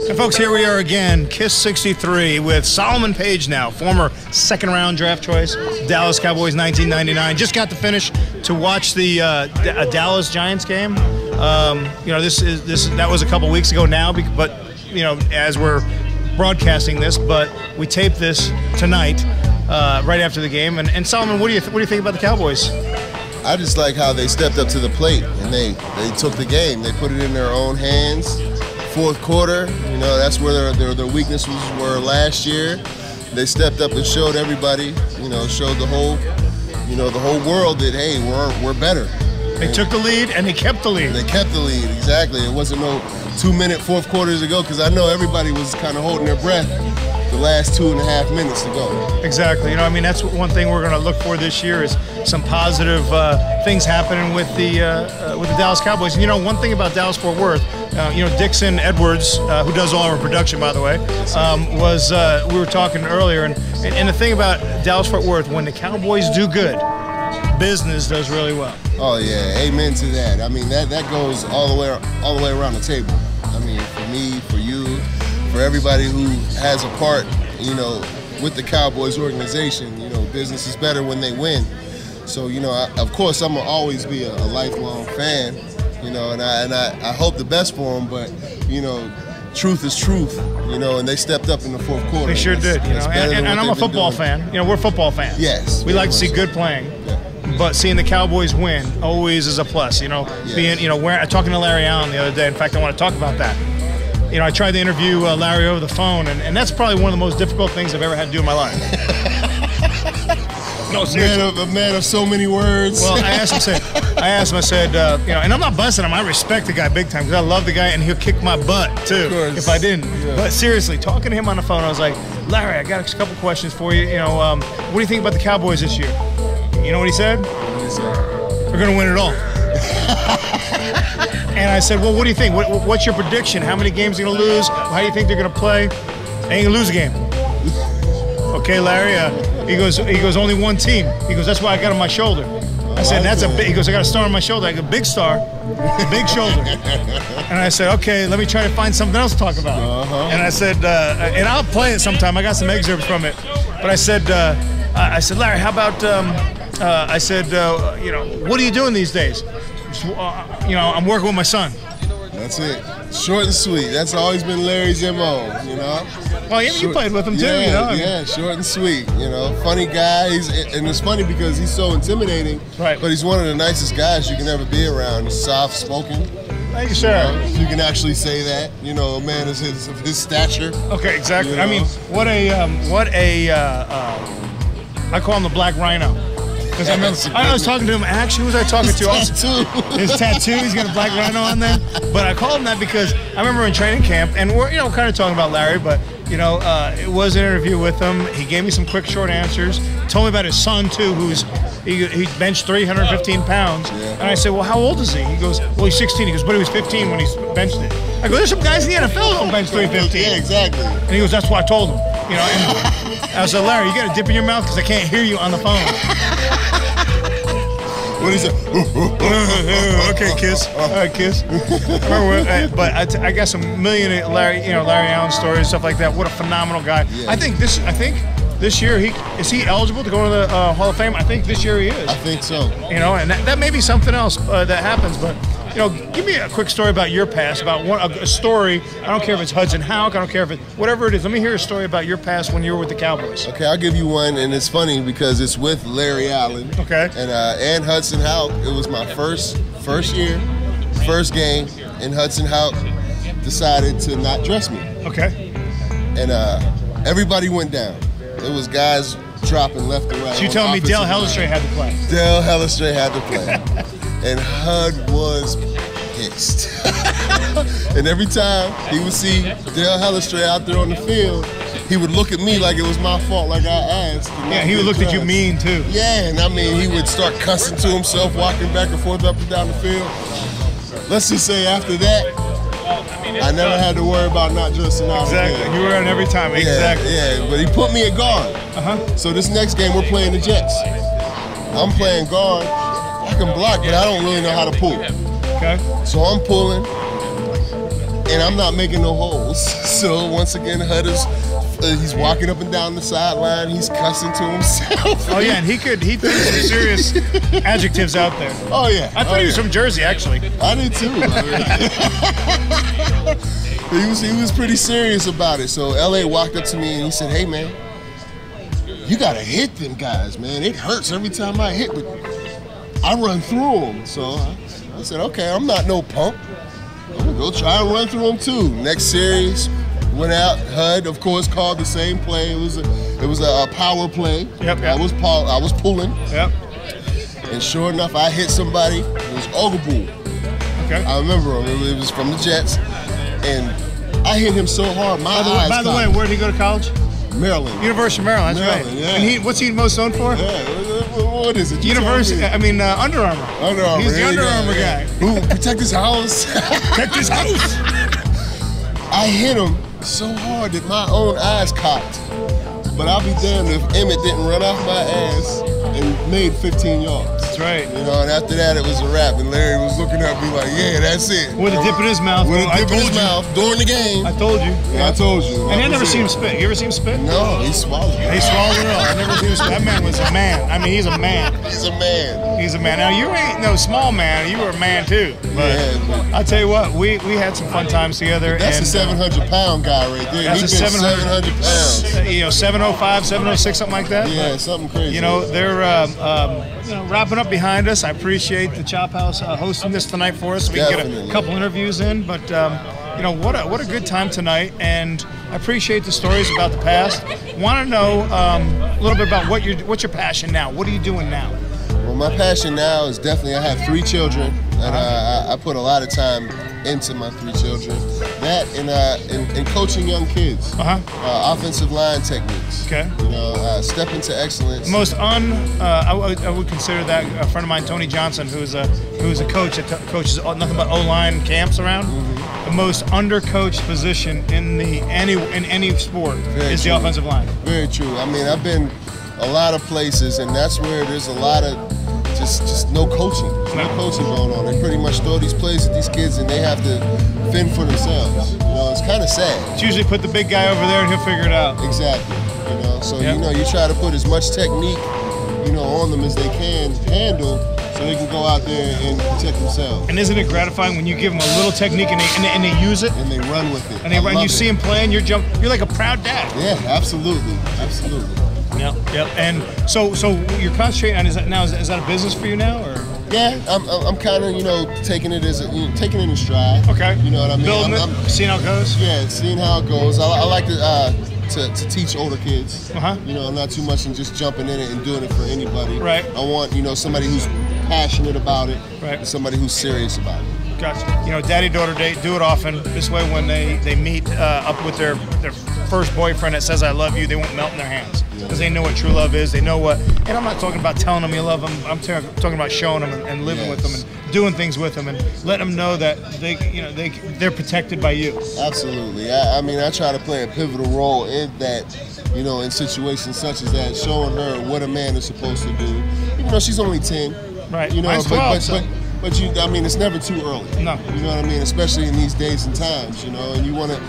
And folks, here we are again, KIS63 with Solomon Page now, former second-round draft choice, Dallas Cowboys 1999. Just got to finish to watch the Dallas Giants game. You know, that was a couple weeks ago now, but you know, as we're broadcasting this, but we taped this tonight, right after the game. And Solomon, what do you think about the Cowboys? I just like how they stepped up to the plate and they took the game. They put it in their own hands. Fourth quarter, you know, that's where their weaknesses were last year. They stepped up and showed everybody, you know, showed the whole world that, hey, we're better. They took the lead and they kept the lead. They kept the lead, exactly. It wasn't no 2-minute fourth quarters ago, because I know everybody was kind of holding their breath the last 2.5 minutes to go. Exactly. You know, I mean, that's one thing we're going to look for this year is some positive things happening with the Dallas Cowboys. And you know, one thing about Dallas-Fort Worth, you know, Dixon Edwards, who does all our production, by the way, we were talking earlier, and the thing about Dallas-Fort Worth, when the Cowboys do good, business does really well. Oh yeah, amen to that. I mean, that goes all the way around the table. I mean, for me, for you, for everybody who has a part, you know, with the Cowboys organization, you know, business is better when they win. So, you know, of course, I'm gonna always be a lifelong fan, you know, and I hope the best for them. But, you know, truth is truth, you know, and they stepped up in the fourth quarter. They sure did, you know. And I'm a football fan. You know, we're football fans. Yes. We like to see good playing. Yeah. But seeing the Cowboys win always is a plus, you know. Yes. Being, you know, talking to Larry Allen the other day. In fact, I want to talk about that. You know, I tried to interview Larry over the phone, and that's probably one of the most difficult things I've ever had to do in my life. No, seriously. A man of so many words. Well, I asked him, I said, you know, and I'm not busting him. I respect the guy big time because I love the guy, and he'll kick my butt too if I didn't. Yeah. But seriously, talking to him on the phone, I was like, Larry, I got a couple questions for you. You know, what do you think about the Cowboys this year? You know what he said? We're going to win it all. And I said, well, what do you think? What's your prediction? How many games are they going to lose? How do you think they're going to play? They ain't going to lose a game. Okay, Larry. He goes, only one team. He goes, that's why I got on my shoulder. I said, that's a big. He goes, I got a star on my shoulder. I go, big star, big shoulder. And I said, okay, let me try to find something else to talk about. And I said, and I'll play it sometime. I got some excerpts from it. But I said, Larry, how about? I said, you know, what are you doing these days? You know, I'm working with my son. That's it. Short and sweet. That's always been Larry's MO, you know? Well, yeah, you played with him too, you know? Yeah, short and sweet, you know? Funny guy. And it's funny because he's so intimidating, right? But he's one of the nicest guys you can ever be around. He's soft-spoken. Thank you, sir. You can actually say that, you know, a man of his stature. Okay, exactly. You know? I mean, I call him the Black Rhino. Because I was talking to him. Actually, who was I talking to? His tattoo. He's got a black rhino on there. But I called him that because I remember in training camp, and we're, you know, kind of talking about Larry, but, you know, it was an interview with him. He gave me some quick, short answers. Told me about his son too, he benched 315 pounds. Yeah. And I said, well, how old is he? He goes, well, he's 16. He goes, but he was 15 when he benched it. I go, there's some guys in the NFL who don't bench 315. Yeah, exactly. And he goes, that's what I told him. You know, and I said, Larry, you got to dip in your mouth because I can't hear you on the phone. What is it? Okay, Kiss. All right, Kiss. But I got some million Larry Allen stories and stuff like that. What a phenomenal guy. Yeah. I think this year is he eligible to go to the Hall of Fame? I think this year he is. I think so. You know, and that may be something else that happens, but. You know, give me a quick story about your past, about a story. I don't care if it's Hudson Houck. I don't care if it's whatever it is. Let me hear a story about your past when you were with the Cowboys. Okay, I'll give you one, and it's funny because it's with Larry Allen. Okay. And Hudson Houck. It was my first year, first game, and Hudson Houck decided to not dress me. Okay. And everybody went down. It was guys dropping left and right. So you telling me Dale Hellestrate had to play? Dale Hellestrate had to play. And Hud was pissed. And every time he would see Dale Hellestrate out there on the field, he would look at me like it was my fault, like I asked. Yeah, he would look at you mean too. Yeah, and I mean, he would start cussing to himself, walking back and forth up and down the field. Let's just say after that, I never had to worry about not dressing out. Exactly, again. you were on every time. Exactly. Yeah, but he put me at guard. So this next game, we're playing the Jets. I'm playing guard. I can block, but I don't really know how to pull. Okay. So I'm pulling, and I'm not making no holes. So once again, HUD is he's walking up and down the sideline. He's cussing to himself. Oh yeah, and he threw some serious adjectives out there. Oh yeah, I thought he was from Jersey, actually. I did too. He was pretty serious about it. So LA walked up to me and he said, "Hey man, you gotta hit them guys, man. It hurts every time I hit, but I run through them." So I said, "Okay, I'm not no punk. I'm gonna go try and run through them too." Next series, went out. HUD, of course, called the same play. It was a power play. Yep. I was pulling. Yep. And sure enough, I hit somebody. It was Oglebull. Okay. I remember him. It was from the Jets, and I hit him so hard. By the way, where did he go to college? Maryland. University of Maryland. That's Maryland, right. yeah. And what's he most known for? Yeah. What is it? University. I mean, Under Armour. Under Armour. He's the Under Armour guy. Who protect his house? Protect his house. I hit him so hard that my own eyes cocked. But I'll be damned if Emmett didn't run off my ass and made 15 yards. That's right. You know, and after that, it was a wrap. And Larry was looking at me like, "Yeah, that's it." With a dip in his mouth. With a dip in his mouth during the game. I told you. Yeah, I told you. And I never seen him spit. You ever seen him spit? No, he swallowed it. He swallowed it all. I never seen him spit. That man was a man. I mean, he's a man. He's a man. He's a man. Now, you ain't no small man. You were a man, too. But Yeah, I'll tell you what, we had some fun times together. that's and, a 700-pound guy right there. That's He's a 700 pounds. You know, 705, 706, something like that. Yeah, something crazy. You know, they're wrapping up behind us. I appreciate the Chop House hosting this tonight for us. We can get Definitely. a couple interviews in, but you know, what a good time tonight, and I appreciate the stories about the past. Want to know a little bit about what's your passion now? What are you doing now? Well, my passion now is definitely, I have 3 children, and I put a lot of time into my 3 children. That and coaching young kids. Offensive line techniques. Okay. You know, step into excellence. I would consider that a friend of mine, Tony Johnson, who's a coach that coaches nothing but O-line camps around. The most undercoached position in any sport is the offensive line. Very true. I mean, I've been a lot of places, and that's where there's a lot of just no coaching. There's no coaching going on. They pretty much throw these plays at these kids, and they have to fend for themselves. You know, it's kind of sad. It's usually put the big guy over there, and he'll figure it out. Exactly. You know, so you know, you try to put as much technique, you know, on them as they can handle, so they can go out there and protect themselves. And isn't it gratifying when you give them a little technique and they use it? And they run with it. And you see them playing, you're like a proud dad. Yeah, absolutely, absolutely. Yep. And so you're concentrating on is that a business for you now, or? Yeah, I'm kind of taking it taking it in stride. Okay. You know what I mean? Building it, seeing how it goes. Yeah, seeing how it goes. I like to teach older kids. Uh-huh. You know, not too much and just jumping in it and doing it for anybody. Right. I want somebody who's passionate about it. Right. And somebody who's serious about it. Gotcha. You know, daddy-daughter date, do it often. This way, when they meet up with their first boyfriend that says "I love you," they won't melt in their hands because they know what true love is. They know what. And I'm not talking about telling them you love them. I'm talking about showing them and living with them and doing things with them and letting them know that they're protected by you. Absolutely. I mean, I try to play a pivotal role in that. You know, in situations such as that, showing her what a man is supposed to do. Even though she's only 10. Right. You know, Mine's 12, but I mean, it's never too early. No. You know what I mean? Especially in these days and times, you know, and you want to,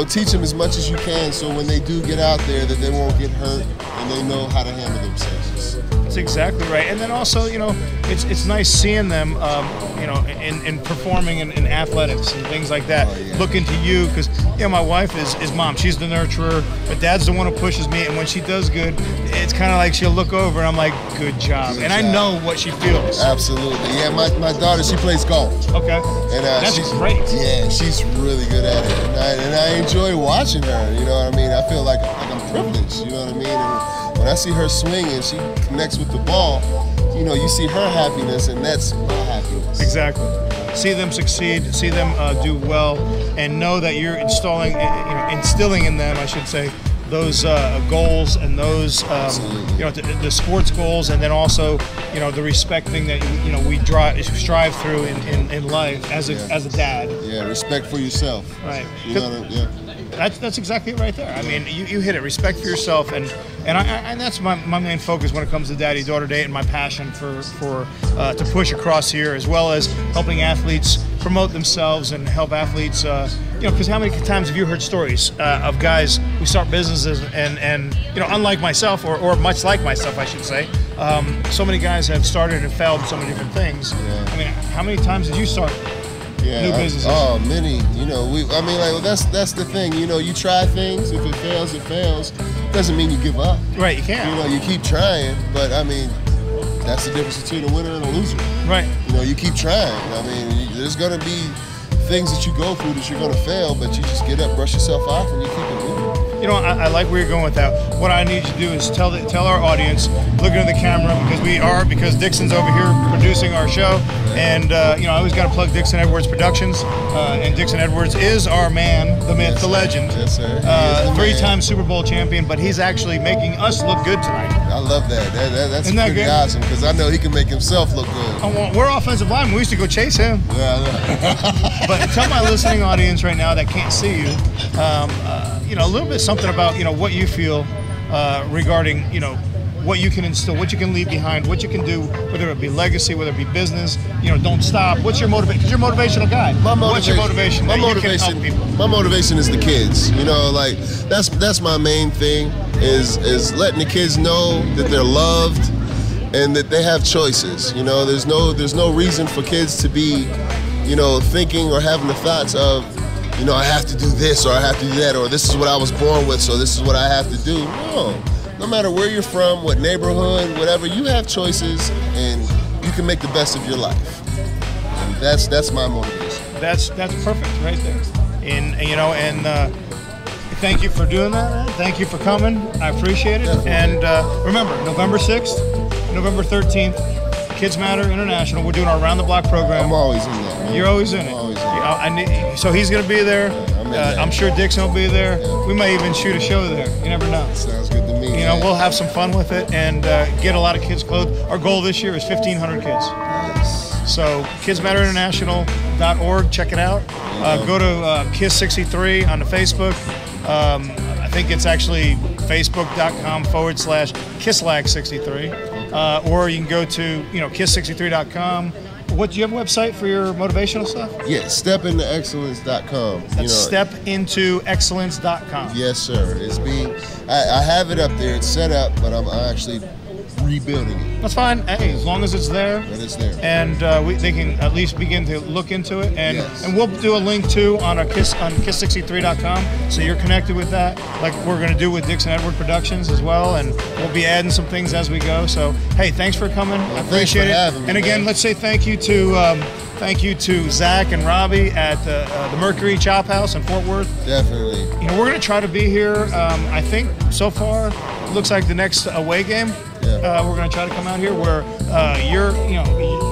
teach them as much as you can so when they do get out there that they won't get hurt and they know how to handle themselves. That's exactly right. And then also, it's nice seeing them, in performing in athletics and things like that. Oh, yeah. Looking to you, because my wife is mom. She's the nurturer, but dad's the one who pushes me. And when she does good, it's kind of like she'll look over and I'm like, good job. I know what she feels. Absolutely. Yeah, my daughter, she plays golf. Okay. And that's great. Yeah, she's really good at it, and I enjoy watching her. You know what I mean? I feel like I'm privileged. You know what I mean? And when I see her swing and she connects with the ball, you see her happiness, and that's my happiness. Exactly. See them succeed, see them do well, and know that you're instilling in them, I should say, those goals and those the sports goals, and then also the respect thing that we strive through in life as a dad. Yeah, respect for yourself. Right. That's exactly it right there. I mean, you hit it. Respect for yourself, and that's my main focus when it comes to daddy-daughter date, and my passion for to push across here, as well as helping athletes promote themselves and help athletes. Because how many times have you heard stories of guys who start businesses and unlike myself, or much like myself, I should say, so many guys have started and failed in so many different things. Yeah. I mean, how many times did you start? New businesses? Oh, many. That's the thing. You try things. If it fails, it fails. Doesn't mean you give up. Right, you can't. You keep trying. But I mean, that's the difference between a winner and a loser. Right. You keep trying. I mean, there's gonna be things that you go through that you're gonna fail, but you just get up, brush yourself off, and you keep it moving. I like where you're going with that. What I need you to do is tell our audience, look into the camera, because Dixon's over here producing our show, and I always got to plug Dixon Edwards Productions, and Dixon Edwards is our man, the myth, the legend. Yes, sir. Three-time Super Bowl champion, but he's actually making us look good tonight. I love that. That's Isn't that pretty good? Awesome, because I know he can make himself look good. We're offensive linemen. We used to go chase him. Yeah. But tell my listening audience right now that can't see you, a little bit something about what you feel regarding what you can instill, what you can leave behind, what you can do, whether it be legacy, whether it be business. Don't stop. What's your motivation? Because you're a motivational guy. What's your motivation? My motivation is the kids. That's my main thing. Is letting the kids know that they're loved and that they have choices. There's no reason for kids to be, thinking or having the thoughts of, I have to do this or I have to do that, or this is what I was born with, so this is what I have to do. No matter where you're from, what neighborhood, whatever, you have choices and you can make the best of your life. And that's my motivation. That's perfect right there. And thank you for doing that, man. Thank you for coming. I appreciate it. Definitely. And remember, November 6th, November 13th, Kids Matter International. We're doing our Around the Block program. I'm always in there, man. You're always in it. I'm always in it. So he's going to be there. Yeah, I'm sure Dixon will be there. Yeah. We may even shoot a show there. You never know. Sounds good to me. We'll have some fun with it and get a lot of kids clothed. Our goal this year is 1,500 kids. Nice. So kidsmatterinternational.org, check it out. Go to KIS63 on the Facebook. I think it's actually facebook.com/KISLAG63. Or you can go to KIS63.com. What, do you have a website for your motivational stuff? Yeah, stepintoexcellence.com. That's stepintoexcellence.com. Yes, sir. I have it up there. It's set up, but I'm actually rebuilding it. That's fine. Hey, as long as it's there. But it's there. And they can at least begin to look into it. And Yes. and we'll do a link too on KIS63.com, so you're connected with that, like we're going to do with Dixon Edward Productions as well. And we'll be adding some things as we go. So hey, thanks for coming. I appreciate it. Having me, and again, man. let's say thank you to Zach and Robbie at the Mercury Chop House in Fort Worth. Definitely. We're going to try to be here. I think so far it looks like the next away game. Yeah. We're going to try to come out here where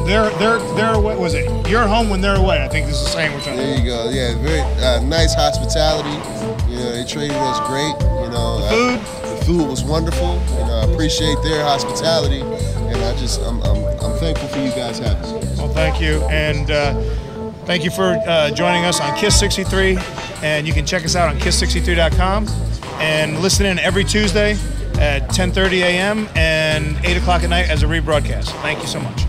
they're away. Was it you're at home when they're away? I think this is the saying we're trying to do. There you go. Yeah, very nice hospitality. They treated us great. The food. The food was wonderful. I appreciate their hospitality, and I'm thankful for you guys having me. Well, thank you, and thank you for joining us on KIS63. And you can check us out on KIS63.com and listen in every Tuesday at 10:30 a.m. and 8 o'clock at night as a rebroadcast. Thank you so much.